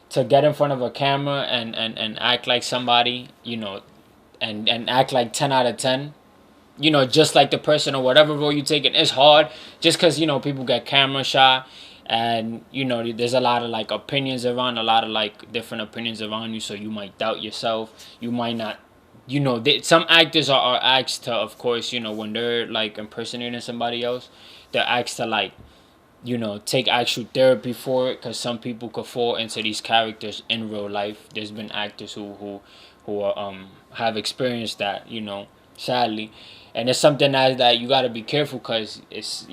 to get in front of a camera and act like somebody, and act like 10 out of 10, just like the person or whatever role you take. It's hard just because, people get camera shy, and, there's a lot of like opinions around, a lot of like different opinions around you. So you might doubt yourself. You might not, some actors are asked to, of course, when they're like impersonating somebody else, they're asked to like, take actual therapy for it, because some people could fall into these characters in real life. There's been actors who have experienced that, sadly, and it's something that you got to be careful, because it's,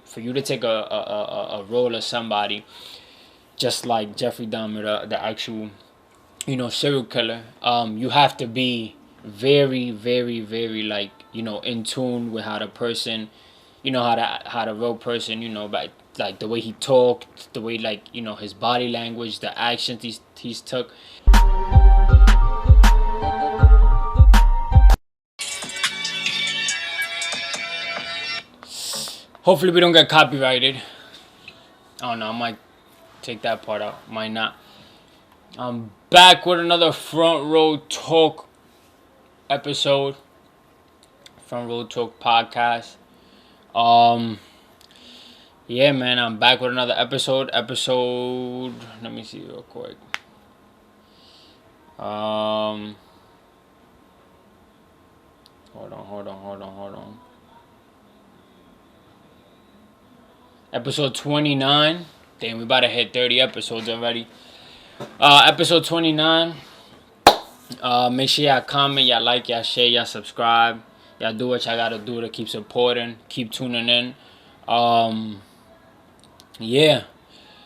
for you to take a role of somebody just like Jeffrey Dahmer, the actual, serial killer. You have to be very, very, very, like, in tune with how the person, how the real person, like the way he talked, the way, like, his body language, the actions he's took. Hopefully we don't get copyrighted. I don't know, I might take that part out, might not. I'm back with another Front Row Talk episode, Front Row Talk podcast. Yeah, man, I'm back with another episode. Let me see real quick. Hold on. Episode 29. Damn, we about to hit 30 episodes already. Episode 29. Make sure y'all comment, y'all like, y'all share, y'all subscribe. Y'all do what y'all gotta do to keep supporting, keep tuning in. Yeah.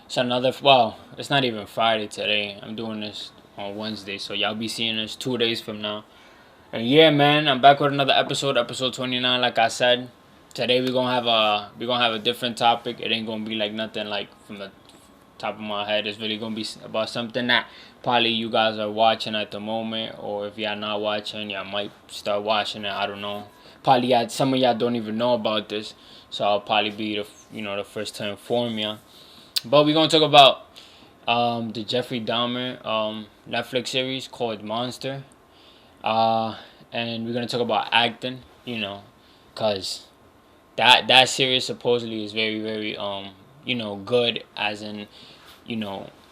It's another, well, it's not even Friday today. I'm doing this on Wednesday, so y'all be seeing this 2 days from now. And yeah, man, I'm back with another episode 29, like I said. Today we're gonna have a different topic. It ain't gonna be like nothing like from the top of my head. It's really gonna be about something that probably you guys are watching at the moment, or if y'all not watching, y'all might start watching it. I don't know. Probably some of y'all don't even know about this, so I'll probably be the first to inform y'all. But we're gonna talk about the Jeffrey Dahmer Netflix series called Monster, and we're gonna talk about acting, cause that series supposedly is very, very good, as in,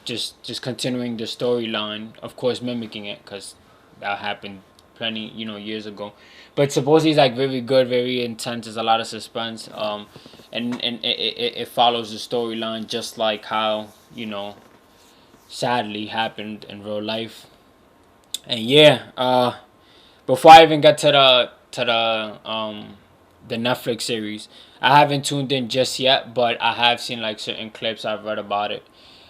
just continuing the storyline, of course mimicking it, because that happened plenty years ago. But supposedly it's like very good, very intense. There's a lot of suspense, and it follows the storyline just like how sadly happened in real life. And yeah, before I even get to the Netflix series, I haven't tuned in just yet, but I have seen like certain clips. I've read about it.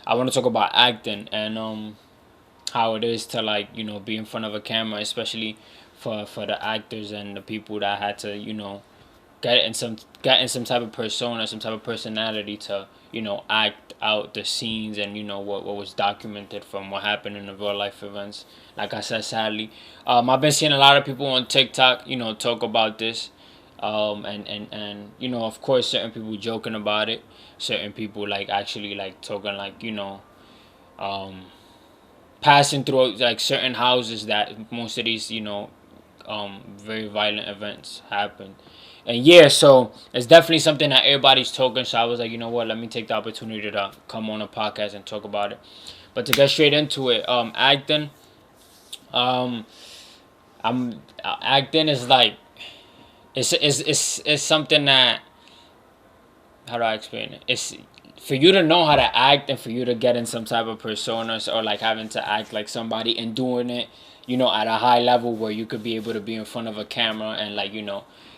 I want to talk about acting and how it is to, like, be in front of a camera, especially for the actors and the people that had to get in some type of persona, some type of personality to act out the scenes, and what was documented from what happened in the real life events. Like I said, sadly, I've been seeing a lot of people on TikTok talk about this, and of course certain people joking about it, certain people like actually like talking like um passing through like certain houses that most of these very violent events happen. And yeah, so it's definitely something that everybody's talking. So I was like, you know what, let me take the opportunity to come on a podcast and talk about it. But to get straight into it, acting, um, I'm acting is like it's something that, how do I explain it? It's for you to know how to act, and for you to get in some type of personas, or like having to act like somebody and doing it, at a high level where you could be able to be in front of a camera and like,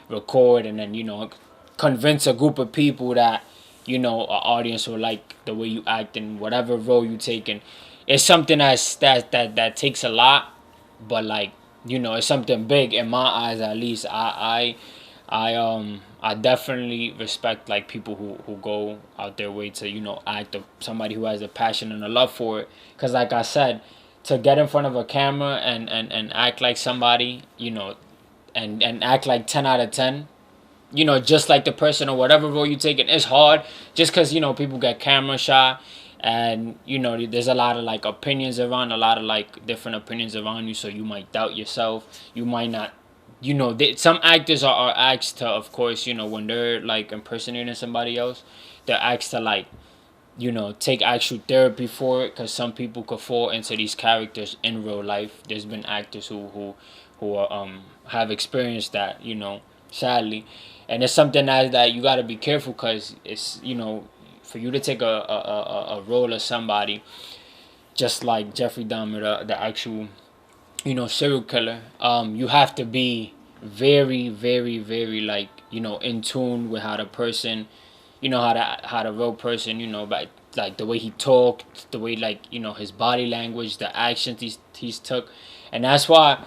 record, and then, convince a group of people that, an audience will like the way you act in whatever role you take in. It's something that takes a lot, but like, it's something big in my eyes, at least. I definitely respect like people who go out their way to act, somebody who has a passion and a love for it, because like I said, to get in front of a camera and act like somebody, and act like 10 out of 10, just like the person or whatever role you take, it's hard just because people get camera shy, And there's a lot of like opinions around, a lot of like different opinions around you, so you might doubt yourself, you might not, some actors are asked to, of course, when they're like impersonating somebody else, they're asked to like take actual therapy for it, because some people could fall into these characters in real life. There's been actors who are, have experienced that, sadly. And it's something that you got to be careful, because it's, for you to take a role of somebody just like Jeffrey Dahmer, the actual serial killer, you have to be very, very, very, like, in tune with how the person, how the real person, but like the way he talked, the way, like, his body language, the actions he's took. And that's why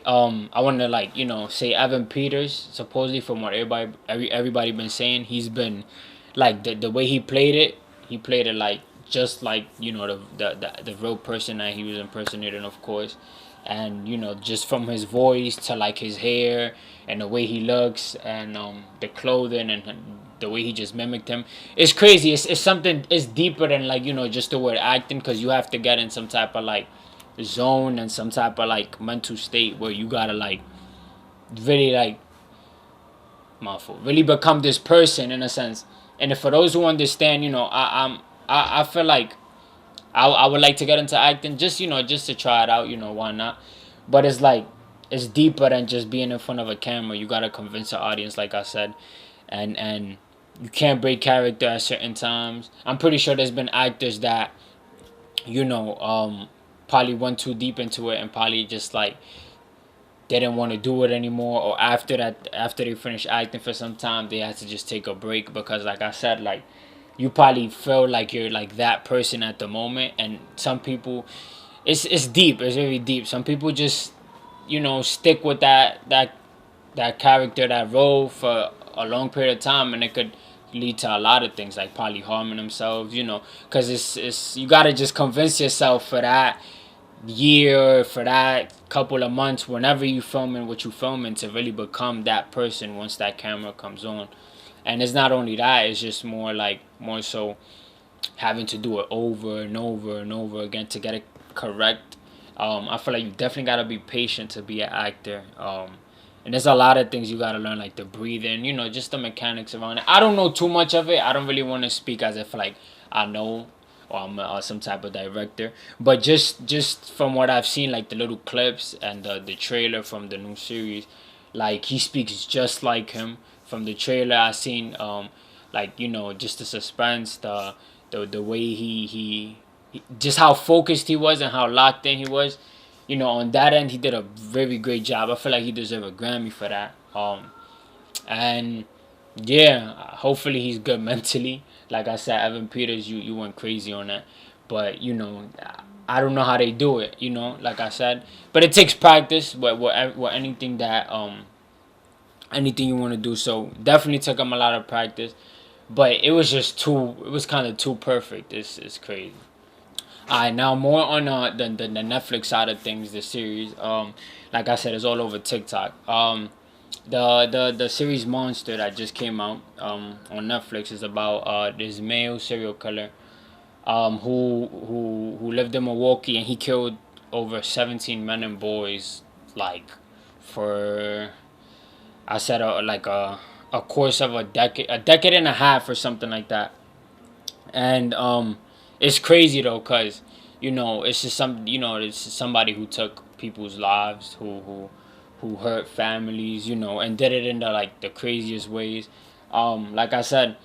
I want to, like, say Evan Peters, supposedly, from what everybody been saying, he's been like, the way he played it like just like, the real person that he was impersonating, of course. And just from his voice to like his hair and the way he looks, and the clothing, and the way he just mimicked him, it's crazy. It's something, it's deeper than, like, just the word acting, because you have to get in some type of like zone and some type of like mental state where you gotta like really, like, mouthful, really become this person, in a sense. And if, for those who understand, I feel like I would like to get into acting, just just to try it out, why not? But it's like, it's deeper than just being in front of a camera. You gotta convince the audience, like I said. And you can't break character at certain times. I'm pretty sure there's been actors that, probably went too deep into it, and probably just like didn't want to do it anymore, or after that, after they finished acting for some time, they had to just take a break, because, like I said, like, you probably feel like you're like that person at the moment. And some people, it's deep, it's very deep. Some people just, stick with that character, that role, for a long period of time, and it could lead to a lot of things, like probably harming themselves, because it's you gotta just convince yourself for that year, for that couple of months, whenever you filming what you filming, to really become that person once that camera comes on. And it's not only that, it's just more so having to do it over and over and over again to get it correct. I feel like you definitely gotta be patient to be an actor. And there's a lot of things you gotta learn, like the breathing, just the mechanics around it. I don't know too much of it. I don't really want to speak as if like I know, or I'm some type of director. But just from what I've seen, like the little clips and the trailer from the new series, like he speaks just like him. From the trailer I seen, like, just the suspense, the way he just how focused he was and how locked in he was. On that end, he did a very great job. I feel like he deserves a Grammy for that. And yeah, hopefully he's good mentally. Like I said, Evan Peters, you went crazy on that. But I don't know how they do it. Like I said, but it takes practice. With anything that anything you want to do, so definitely took him a lot of practice. But it was just too. It was kind of too perfect. It's crazy. Alright, now more on the Netflix side of things. The series, like I said, is all over TikTok. The series Monster that just came out on Netflix is about this male serial killer who lived in Milwaukee, and he killed over 17 men and boys, like, for, I said, like a course of a decade and a half or something like that. And it's crazy though, cause it's just it's just somebody who took people's lives, who hurt families, and did it in like the craziest ways. Like I said,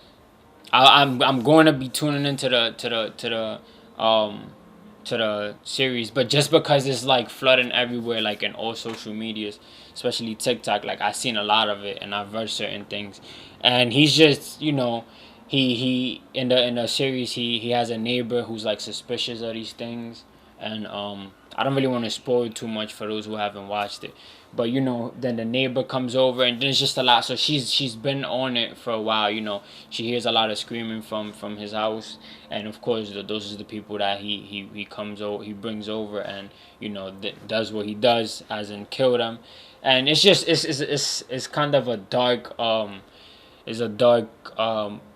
I'm going to be tuning into the series, but just because it's like flooding everywhere, like in all social medias, especially TikTok, like I've seen a lot of it, and I've read certain things. And he's just, he in the series, he has a neighbor who's like suspicious of these things. And I don't really want to spoil too much for those who haven't watched it. But then the neighbor comes over, and there's just a lot. So she's been on it for a while. She hears a lot of screaming from his house, and of course those are the people that he comes over, he brings over, and does what he does, as in kill them. And it's just it's kind of a dark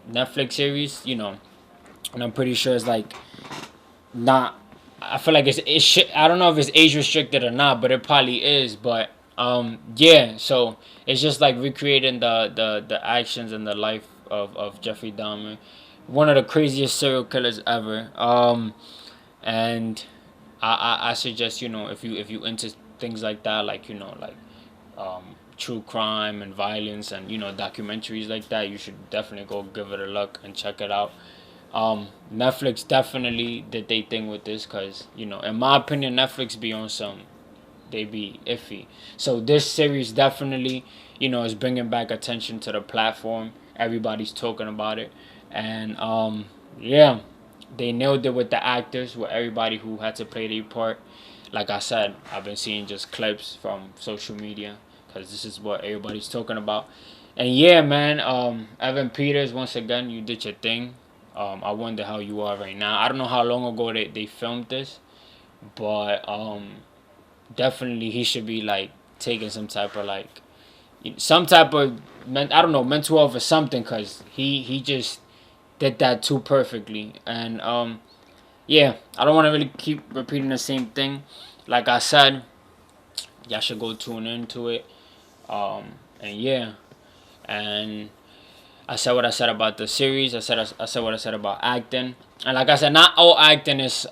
Netflix series. and I'm pretty sure it's like not. I feel like I don't know if it's age restricted or not, but it probably is. But yeah. So it's just like recreating the actions and the life of Jeffrey Dahmer, one of the craziest serial killers ever. And I suggest, if you into things like that, like, true crime and violence and, documentaries like that, you should definitely go give it a look and check it out. Netflix definitely did they thing with this, because, in my opinion, Netflix be on some, they be iffy. So this series definitely, is bringing back attention to the platform. Everybody's talking about it, and yeah, they nailed it with the actors, with everybody who had to play their part. Like I said, I've been seeing just clips from social media, because this is what everybody's talking about. And yeah, man, Evan Peters, once again, you did your thing. I wonder how you are right now. I don't know how long ago they filmed this, but definitely he should be like taking some type of I don't know, mental health or something, because he just did that too perfectly. And yeah, I don't want to really keep repeating the same thing. Like I said, y'all should go tune into it. And yeah, and I said what I said about the series. I said what I said about acting. And like I said, not all acting is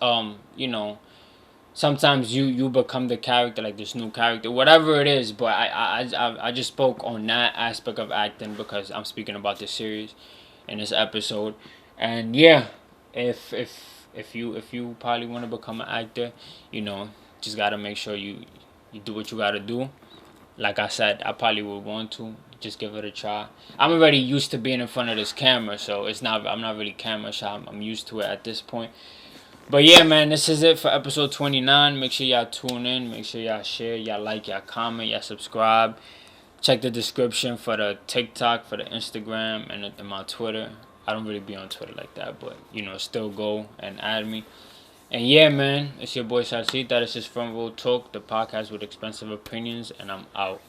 sometimes you become the character, like this new character, whatever it is. But I just spoke on that aspect of acting because I'm speaking about this series in this episode. And yeah, if you probably want to become an actor, just gotta make sure you do what you gotta do. Like I said, I probably would want to just give it a try. I'm already used to being in front of this camera, so I'm not really camera shy. I'm used to it at this point. But yeah, man, this is it for episode 29. Make sure y'all tune in. Make sure y'all share, y'all like, y'all comment, y'all subscribe. Check the description for the TikTok, for the Instagram, and my Twitter. I don't really be on Twitter like that, but, still go and add me. And yeah, man, it's your boy Ssalcita. This is Front Row Talk, the podcast with expensive opinions, and I'm out.